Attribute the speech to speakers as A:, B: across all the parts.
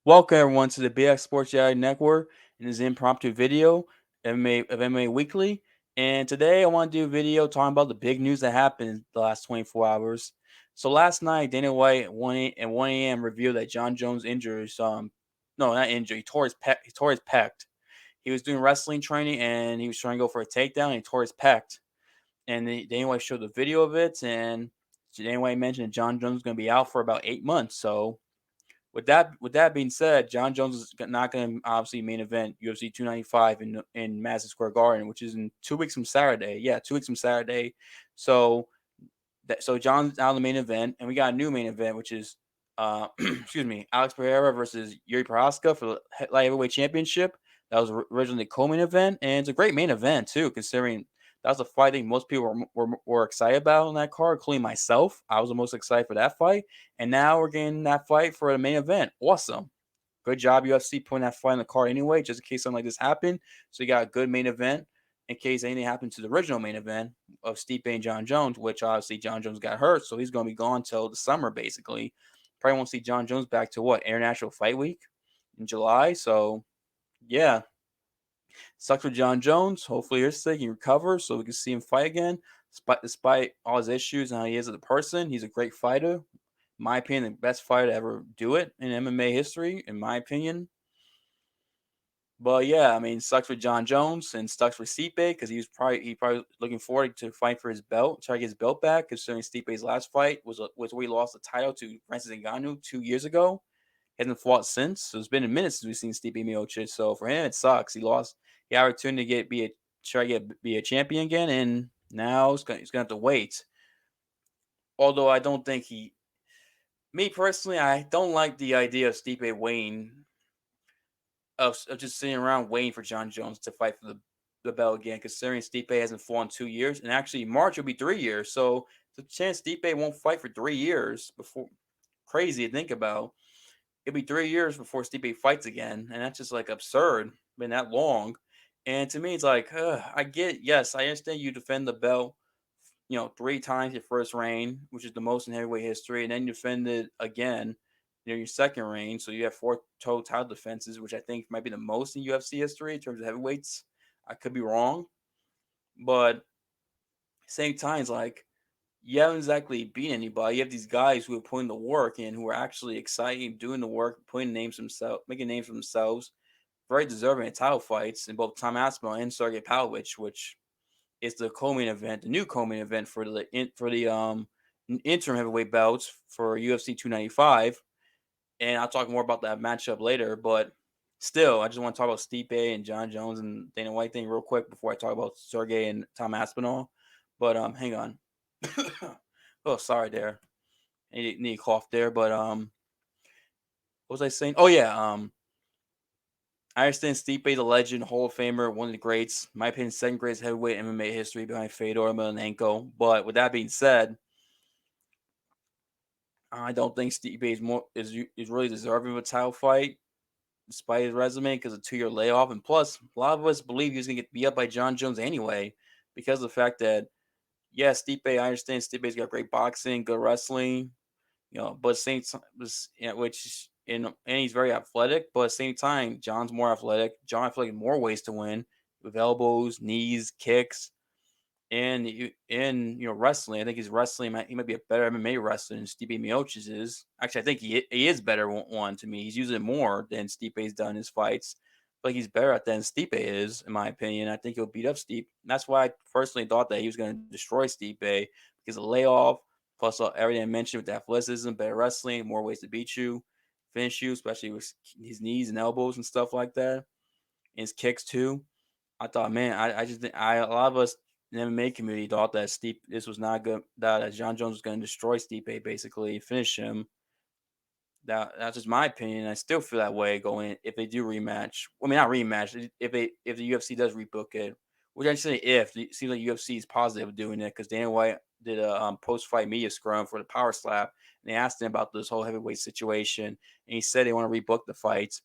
A: Welcome everyone to the BX Sports AI Network and this impromptu video of MMA Weekly. And today I want to do a video talking about the big news that happened the last 24 hours. So last night, Dana White at 1 a.m. revealed that Jon Jones injured no, not injured. He tore his pec. He was doing wrestling training and he was trying to go for a takedown and he tore his pec. And Dana White showed the video of it, and Dana White mentioned that Jon Jones is going to be out for about 8 months. So with that being said, Jon Jones is not going to obviously main event UFC 295 in Madison Square Garden, which is in 2 weeks from Saturday. Yeah, 2 weeks from Saturday. So so John's out of the main event, and we got a new main event, which is excuse me, Alex Pereira versus Yuri Prohaska for the light heavyweight championship. That was originally the co-main event, and it's a great main event too, considering that was a fight I think most people were excited about on that card, including myself. I was the most excited for that fight, and now we're getting that fight for the main event. Awesome. Good job, UFC, putting that fight on the card anyway, just in case something like this happened. So you got a good main event in case anything happened to the original main event of Stipe and Jon Jones, which obviously Jon Jones got hurt, so he's going to be gone till the summer, basically. Probably won't see Jon Jones back to what, International Fight Week in July. So, yeah, sucks for Jon Jones. Hopefully, he's sick, he recovers so we can see him fight again. Despite all his issues and how he is as a person, he's a great fighter. In my opinion, the best fighter to ever do it in MMA history, in my opinion. But yeah, I mean, sucks for Jon Jones and sucks for Stipe because he probably looking forward to fight for his belt, try to get his belt back. Considering Stipe's last fight was where he lost the title to Francis Ngannou 2 years ago. He hasn't fought since, so it's been a minute since we've seen Stipe Miocic. So for him, it sucks. He lost the opportunity to be a champion again, and now he's gonna have to wait. Although I don't think he, me personally, I don't like the idea of Stipe waiting of just sitting around waiting for Jon Jones to fight for the belt again, considering Stipe hasn't fought in 2 years, and actually March will be 3 years. So the chance Stipe won't fight for 3 years before, crazy to think about. It'll be 3 years before Stipe fights again, and that's just like absurd. Been that long, and to me, it's like I get. Yes, I understand you defend the belt, 3 times your first reign, which is the most in heavyweight history, and then you defend it again, your second reign. So you have 4 total title defenses, which I think might be the most in UFC history in terms of heavyweights. I could be wrong, but same time, it's like you haven't exactly beat anybody. You have these guys who are putting the work in, who are actually exciting, doing the work, putting names themselves, making names for themselves, very deserving of title fights in both Tom Aspinall and Sergei Pavlovich, which is the co-main event, the new co-main event for the interim heavyweight belts for UFC 295. And I'll talk more about that matchup later. But still, I just want to talk about Stipe and Jon Jones and Dana White thing real quick before I talk about Sergey and Tom Aspinall. But hang on. Oh, sorry there. Need a cough there. But what was I saying? Oh yeah. I understand Stipe, the legend, Hall of Famer, one of the greats. In my opinion, second greatest heavyweight MMA history behind Fedor Emelianenko. But with that being said, I don't think Stipe is really deserving of a title fight, despite his resume, because of 2 year layoff. And plus, a lot of us believe he was gonna get beat up by Jon Jones anyway, because of the fact that Stipe. I understand Stipe's got great boxing, good wrestling, but same time, which and he's very athletic. But at the same time, John's more athletic. John, I feel like more ways to win with elbows, knees, kicks, and wrestling. I think his wrestling he might be a better MMA wrestler than Stipe Miocic is. Actually, I think he is better one to me. He's using it more than Stipe's done in his fights. Like he's better at that than Stipe is, in my opinion. I think he'll beat up Stipe. And that's why I personally thought that he was going to destroy Stipe because of layoff, plus everything I mentioned with the athleticism, better wrestling, more ways to beat you, finish you, especially with his knees and elbows and stuff like that, and his kicks too. I thought, man, I just a lot of us in the MMA community thought that this was not good. That Jon Jones was going to destroy Stipe, basically finish him. That's just my opinion. I still feel that way going if they do rematch. I mean, not rematch. If the UFC does rebook it, which I say if it seems like UFC is positive doing it because Dana White did a post fight media scrum for the power slap, and they asked him about this whole heavyweight situation, and he said they want to rebook the fights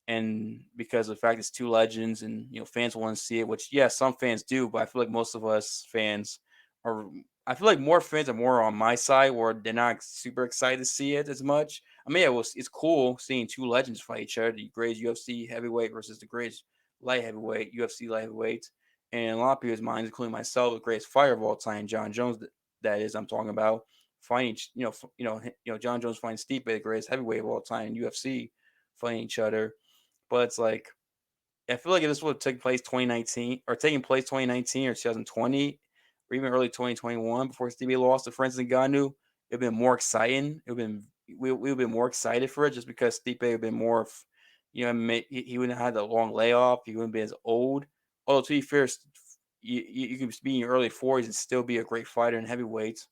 A: and because of the fact it's two legends and fans want to see it, which some fans do, but I feel like most of us fans are. I feel like more fans are more on my side where they're not super excited to see it as much. I mean, yeah, well, it's cool seeing two legends fight each other, the greatest UFC heavyweight versus the greatest light heavyweight, UFC light heavyweight. And in a lot of people's minds, including myself, the greatest fighter of all time, Jon Jones, that is, I'm talking about fighting, Jon Jones fighting Stipe, the greatest heavyweight of all time in UFC, fighting each other. But it's like, I feel like if this would have taken place 2019 or taking place 2019 or 2020 or even early 2021 before Stevie lost to Francis Ngannou, it'd been more exciting. It would been we would have been more excited for it just because Stipe would have been more, he wouldn't have had the long layoff. He wouldn't be as old. Although to be fair, you can be in your early 40s and still be a great fighter in heavyweights.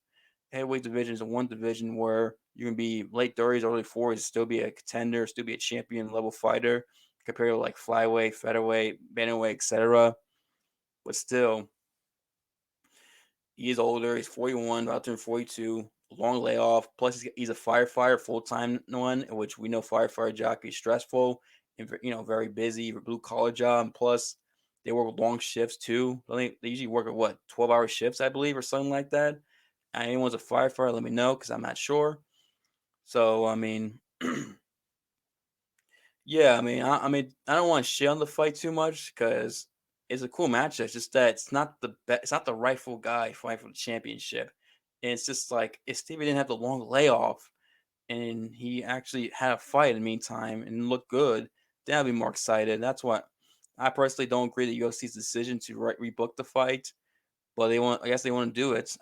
A: Heavyweight division is the one division where you can be late 30s, early 40s, still be a contender, still be a champion level fighter compared to like flyweight, featherweight, bantamweight, etc. But still, he's older. He's 41, about to turn 42. Long layoff. Plus, he's a firefighter, full time one, which we know firefighter job is stressful and very busy, blue collar job. And plus, they work long shifts too. I think they usually work at what 12-hour shifts, I believe, or something like that. Anyone's a firefighter, let me know because I'm not sure. So I mean, yeah, I don't want to shit on the fight too much because it's a cool match. It's just that it's not the best. It's not the rightful guy fighting for the championship. And it's just like if Stevie didn't have the long layoff and he actually had a fight in the meantime and looked good, then I'd be more excited. That's what I personally don't agree with UFC's decision to rebook the fight, but they want. I guess they want to do it.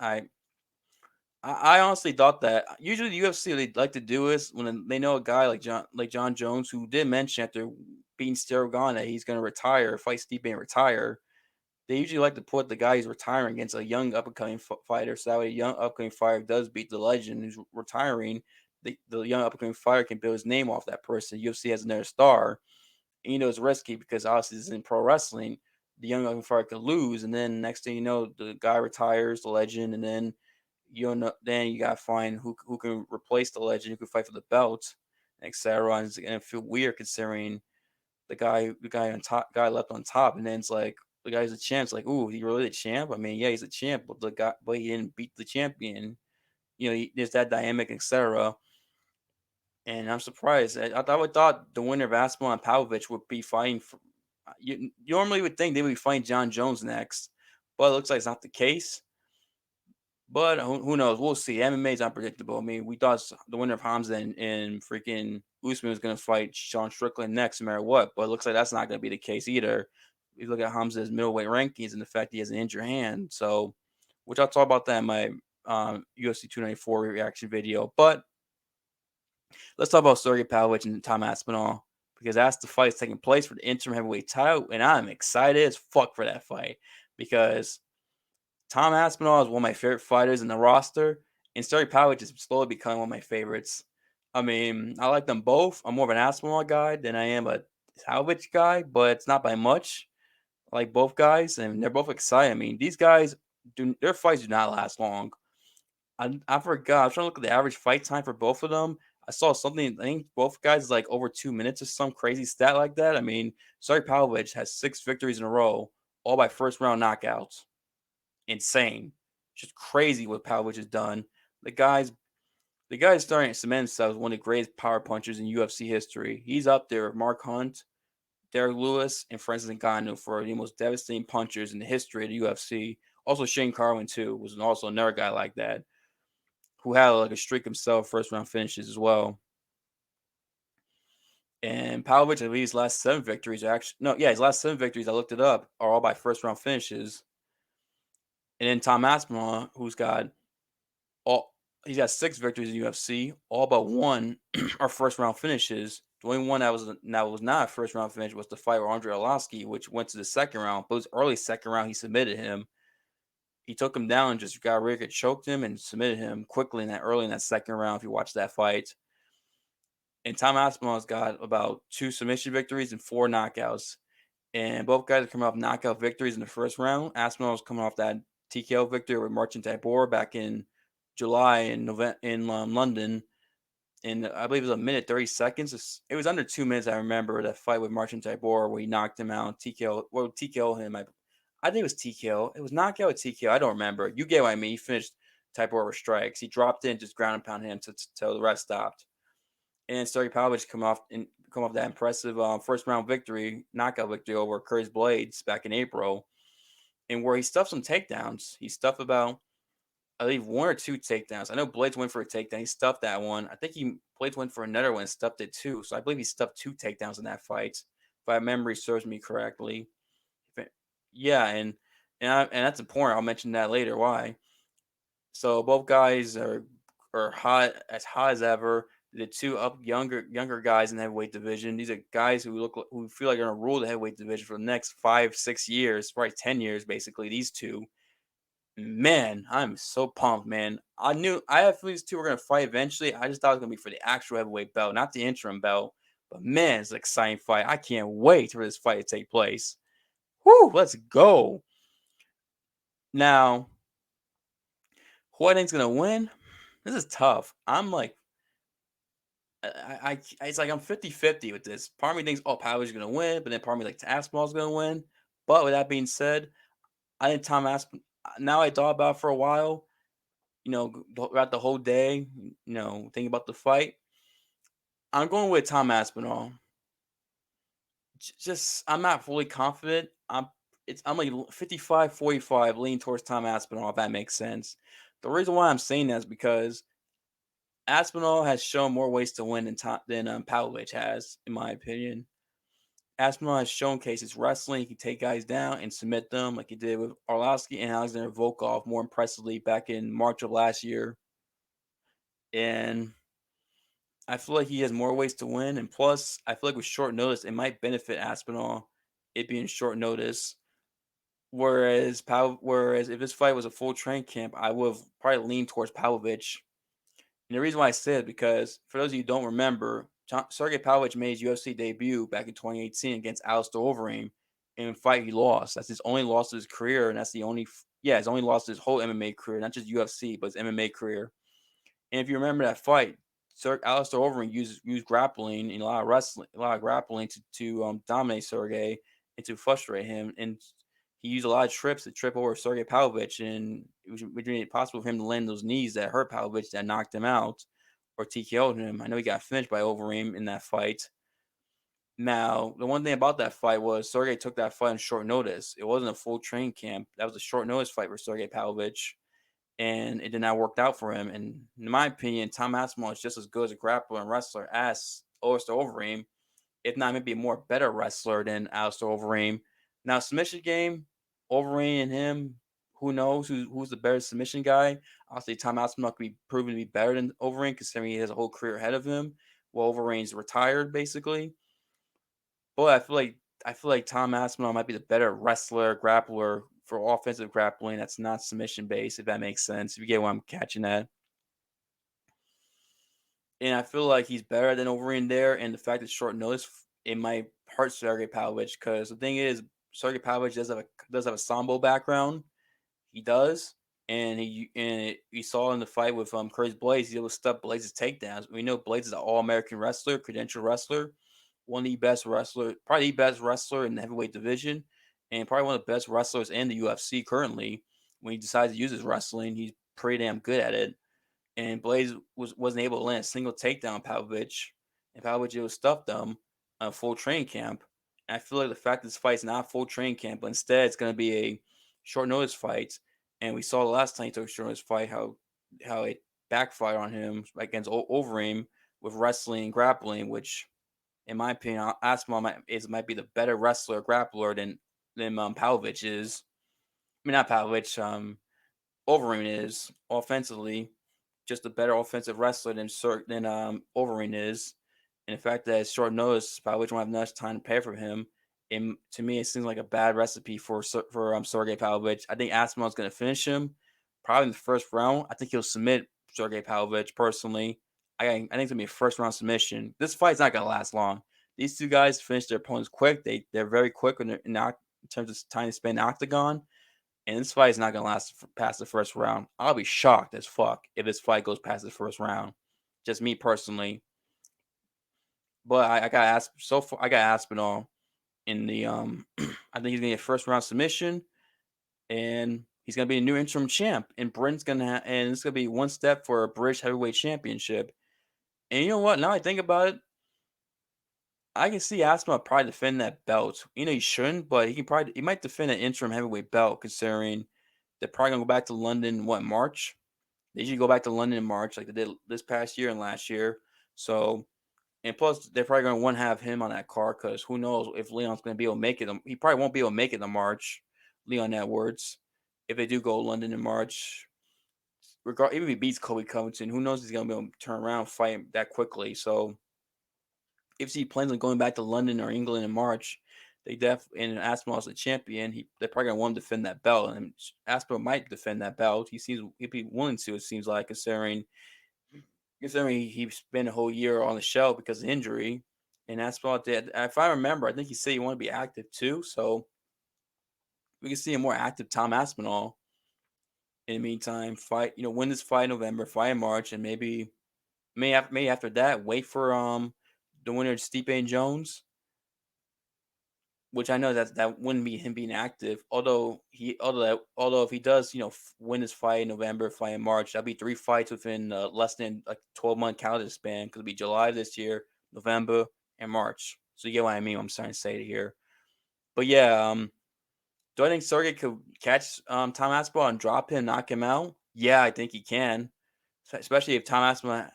A: I honestly thought that usually the UFC they like to do is when they know a guy like Jon Jones who did mention after beating Stergon that he's going to retire, fight Stipe and retire. They usually like to put the guy who's retiring against a young up and coming fighter, so that way a young up and coming fighter does beat the legend who's retiring. The young up and coming fighter can build his name off that person. UFC has another star, and it's risky because obviously this is in pro wrestling. The young up and fighter could lose, and then next thing you know, the guy retires, the legend, and then then you gotta find who can replace the legend, who can fight for the belt, etc. And it's gonna feel weird considering the guy on top, guy left on top, and then it's like the guy's a champ. It's like, ooh, he really the champ? I mean, yeah, he's a champ, but he didn't beat the champion. There's that dynamic, etc. And I'm surprised. I would thought the winner of Aspinall and Pavlovich would be fighting for. You normally would think they would be fighting Jon Jones next, but it looks like it's not the case. But who knows? We'll see. MMA is unpredictable. I mean, we thought the winner of Hamza and freaking Usman was going to fight Sean Strickland next, no matter what. But it looks like that's not going to be the case either. You look at Hamza's middleweight rankings and the fact he has an injured hand. So, which I'll talk about that in my UFC 294 reaction video. But let's talk about Sergei Pavlovich and Tom Aspinall because that's the fight that's taking place for the interim heavyweight title, and I'm excited as fuck for that fight because Tom Aspinall is one of my favorite fighters in the roster, and Sergey Pavlovich is slowly becoming one of my favorites. I mean, I like them both. I'm more of an Aspinall guy than I am a Pavlovich guy, but it's not by much. I like both guys, and they're both exciting. I mean, these guys their fights do not last long. I forgot. I was trying to look at the average fight time for both of them. I saw something. I think both guys is like over 2 minutes or some crazy stat like that. I mean, Sergey Pavlovich has 6 victories in a row, all by first round knockouts. Insane. Just crazy what Pavlovich has done. The guy's the guy's starting to cement himself as one of the greatest power punchers in UFC history. He's up there with Mark Hunt, Derek Lewis, and Francis Ngannou for the most devastating punchers in the history of the UFC. Also, Shane Carwin too was also another guy like that who had like a streak himself, first round finishes as well. And Pavlovich, I believe his last 7 victories are actually no, yeah, his last 7 victories I looked it up are all by first round finishes. And then Tom Aspinall, who's got all he's got 6 victories in UFC. All but one are first round finishes. The only one that was not a first round finish was the fight with Andre Arlovsky, which went to the second round. But it was early second round. He submitted him. He took him down, just got rear naked, choked him, and submitted him quickly in that second round. If you watch that fight, and Tom Aspinall's got about 2 submission victories and 4 knockouts. And both guys are coming off knockout victories in the first round. Aspinall's coming off that TKO victory with Marcin Tybura back in July in November in London. And I believe it was a minute 30 seconds. It was under 2 minutes. I remember that fight with Marcin Tybura where he knocked him out. TKO him. I think it was TKO. It was knockout or TKO. I don't remember. You get what I mean. He finished Tybura with strikes. He dropped in, just ground and pound him until the rest stopped. and Sergei Pavlovich come off that impressive first round victory, knockout victory over Curtis Blades back in April, and where he stuffed some takedowns. He stuffed about I believe one or two takedowns. I know Blades went for a takedown. He stuffed that one. I think he Blades went for another one and stuffed it too. So I believe he stuffed two takedowns in that fight, if my memory serves me correctly. If it- yeah, and that's important. I'll mention that later. Why? So both guys are hot as ever. The two up younger guys in the heavyweight division. These are guys who feel like they're gonna rule the heavyweight division for the next 5 6 years, probably 10 years, basically. These two, man, I'm so pumped, man. I had these two were gonna fight eventually. I just thought it was gonna be for the actual heavyweight belt, not the interim belt. But man, it's an exciting fight. I can't wait for this fight to take place. Whoo, let's go. Now, who I think's gonna win? This is tough. I'm like, it's like I'm 50-50 with this. Part of me thinks, oh, Pavlovich is gonna win, but then part of me like Aspinall's gonna win. But with that being said, I think Tom Aspinall. Now I thought about it for a while. Throughout the whole day, thinking about the fight. I'm going with Tom Aspinall. Just I'm not fully confident. I'm like 55-45, leaning towards Tom Aspinall. If that makes sense. The reason why I'm saying that is because Aspinall has shown more ways to win than Pavlovich has, in my opinion. Aspinall has showcased his wrestling. He can take guys down and submit them like he did with Arlovsky and Alexander Volkov more impressively back in March of last year. And I feel like he has more ways to win. And plus, I feel like with short notice, it might benefit Aspinall, it being short notice. Whereas if this fight was a full train camp, I would have probably leaned towards Pavlovich. And the reason why I say it because for those of you who don't remember, Sergei Pavlovich made his UFC debut back in 2018 against Alistair Overeem. In a fight he lost. That's his only loss of his career, and that's his only loss of his whole MMA career, not just UFC, but his MMA career. And if you remember that fight, Sir Alistair Overeem used grappling and a lot of grappling to dominate Sergey and to frustrate him. And he used a lot of trips to trip over Sergey Pavlovich, and it was making it possible for him to land those knees that hurt Pavlovich, that knocked him out or TKO'd him. I know he got finished by Overeem in that fight. Now, the one thing about that fight was Sergey took that fight on short notice. It wasn't a full train camp. That was a short notice fight for Sergey Pavlovich, and it did not work out for him. And in my opinion, Tom Aspinall is just as good as a grappler and wrestler as Alistair Overeem, if not maybe a more better wrestler than Alistair Overeem. Now, submission game, Overeem and him, who knows who's the better submission guy? I'll say Tom Aspinall could be proven to be better than Overeem, considering he has a whole career ahead of him. Well, Overeem's retired basically, but I feel like Tom Aspinall might be the better wrestler, grappler for offensive grappling that's not submission based, if that makes sense. If you get what I'm catching at. And I feel like he's better than Overeem there. And the fact that short notice, it might hurt Sergey Pavlovich because the thing is, Sergey Pavlovich does have a sambo background. He does, you saw in the fight with Curtis Blades, he's able to stop Blades' takedowns. We know Blades is an All American wrestler, credential wrestler, one of the best wrestler, probably the best wrestler in the heavyweight division, and probably one of the best wrestlers in the UFC currently. When he decides to use his wrestling, he's pretty damn good at it. And Blaze wasn't able to land a single takedown on Pavlovich, and Pavlovich was stuffed them on a full training camp. And I feel like the fact that this fight's not a full training camp, but instead it's going to be a short notice fight. And we saw the last time he took a short notice fight how it backfired on him against Overeem with wrestling and grappling, which in my opinion, Aspinall might be the better wrestler grappler than Pavlovich is. I mean, not Pavlovich. Overeem is offensively just a better offensive wrestler than Overeem is. And the fact that it's short notice, Pavlovich won't have enough time to prepare for him. To me, it seems like a bad recipe for Sergey Pavlovich. I think Aspinall is going to finish him probably in the first round. I think he'll submit Sergey Pavlovich personally. I think it's gonna be a first round submission. This fight's not gonna last long. These two guys finish their opponents quick. They're very quick when they're in terms of time to spend octagon. And this fight is not gonna last past the first round. I'll be shocked as fuck if this fight goes past the first round. Just me personally. But I got so far. I got Aspinall in the I think he's gonna get a first round submission, and he's gonna be a new interim champ. And Brent's and it's gonna be one step for a British heavyweight championship. And you know what? Now I think about it, I can see Aspinall probably defend that belt. He shouldn't, but he might defend an interim heavyweight belt considering they're probably gonna go back to London, what, March? They usually go back to London in March, like they did this past year and last year. So, and plus they're probably gonna want to have him on that card because who knows if Leon's gonna be able to make it. He probably won't be able to make it in March. Leon Edwards, if they do go to London in March, even if he beats Kobe Covington, who knows if he's gonna be able to turn around and fight that quickly. So if he plans on going back to London or England in March, they and Aspinall as the champion, they're probably gonna want him to defend that belt, and Aspinall might defend that belt. He'd be willing to. It seems like considering he spent a whole year on the shelf because of injury, and Aspinall did. If I remember, I think he said he wanted to be active too, so we can see a more active Tom Aspinall. In the meantime, win this fight in November, fight in March, and maybe after that, wait for the winner of Stipe and Jones, which I know that wouldn't be him being active. Although if he does, win his fight in November, fight in March, that'd be 3 fights within less than like 12-month calendar span. Because it'll be July this year, November, and March. So you get what I mean. What I'm trying to say here. But yeah, do I think Sergey could catch Tom Aspinall and drop him, knock him out? Yeah, I think he can. Especially if Tom Aspinall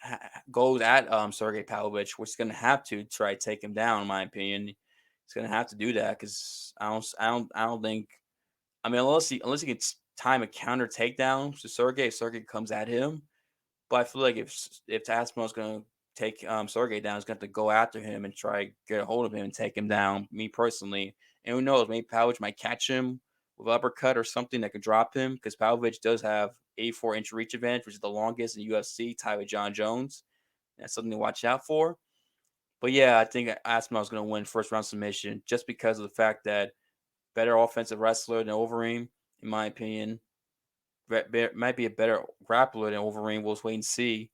A: goes at Sergei Pavlovich, which is going to have to try to take him down. In my opinion, he's going to have to do that because I don't think. I mean, unless he can time a counter takedown to Sergey, if Sergey comes at him. But I feel like if Aspinall's going to take Sergey down, he's going to have to go after him and try to get a hold of him and take him down. Me personally, and who knows, maybe Pavlovich might catch him with uppercut or something that could drop him because Pavlovich does have 84-inch reach advantage, which is the longest in UFC, tied with Jon Jones. That's something to watch out for. But yeah, I think Aspinall is going to win first round submission just because of the fact that better offensive wrestler than Overeem, in my opinion. Might be a better grappler than Overeem. We'll wait and see.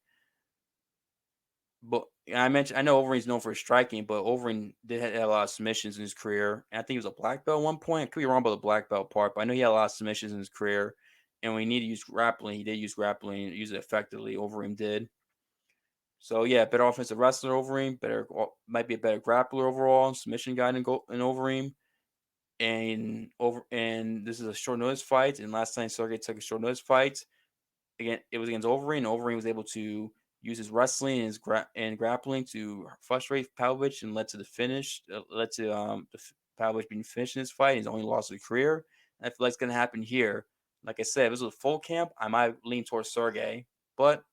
A: But I know Overeem's known for his striking, but Overeem did have a lot of submissions in his career. And I think he was a black belt at one point. I could be wrong about the black belt part, but I know he had a lot of submissions in his career. And when he needed to use grappling, he did use grappling and use it effectively. Overeem did. So yeah, better offensive wrestler Overeem, might be a better grappler overall, submission guy than Overeem. And this is a short notice fight. And last time Sergey took a short notice fight, again, it was against Overeem, and Overeem was able to use his wrestling and and grappling to frustrate Pavlovich and led to the finish. Led to Pavlovich being finished in this fight. He's only lost of the career. And I feel like it's gonna happen here. Like I said, if this was a full camp, I might lean towards Sergey, but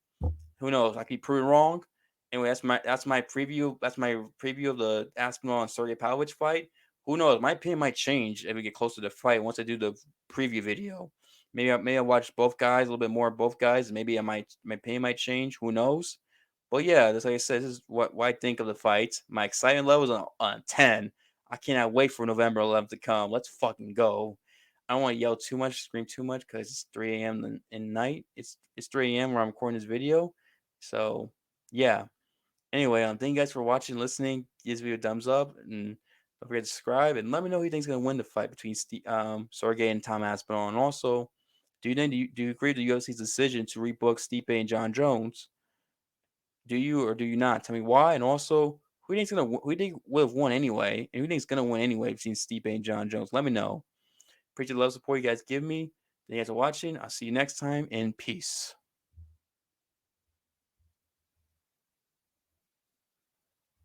A: who knows? I could be proven wrong. Anyway, that's my preview. That's my preview of the Aspinall and Sergey Pavlovich fight. Who knows? My opinion might change if we get closer to the fight once I do the preview video. Maybe I watch both guys a little bit more of both guys. Maybe my opinion might change. Who knows? But yeah, that's like I said. This is what I think of the fight. My excitement level is on 10. I cannot wait for November 11th to come. Let's fucking go. I don't want to yell too much, scream too much because it's 3 a.m. in night. It's 3 a.m. where I'm recording this video. So yeah. Anyway, thank you guys for watching, listening. Give this video a thumbs up, and don't forget to subscribe. And let me know who you think's gonna win the fight between Sergey and Tom Aspinall. And also, do you agree with the UFC's decision to rebook Stipe and Jon Jones? Do you or do you not? Tell me why. And also, who do you think would have won anyway? And who do you think's gonna win anyway between Stipe and Jon Jones? Let me know. Appreciate the love support you guys give me. Thank you guys for watching. I'll see you next time, and peace.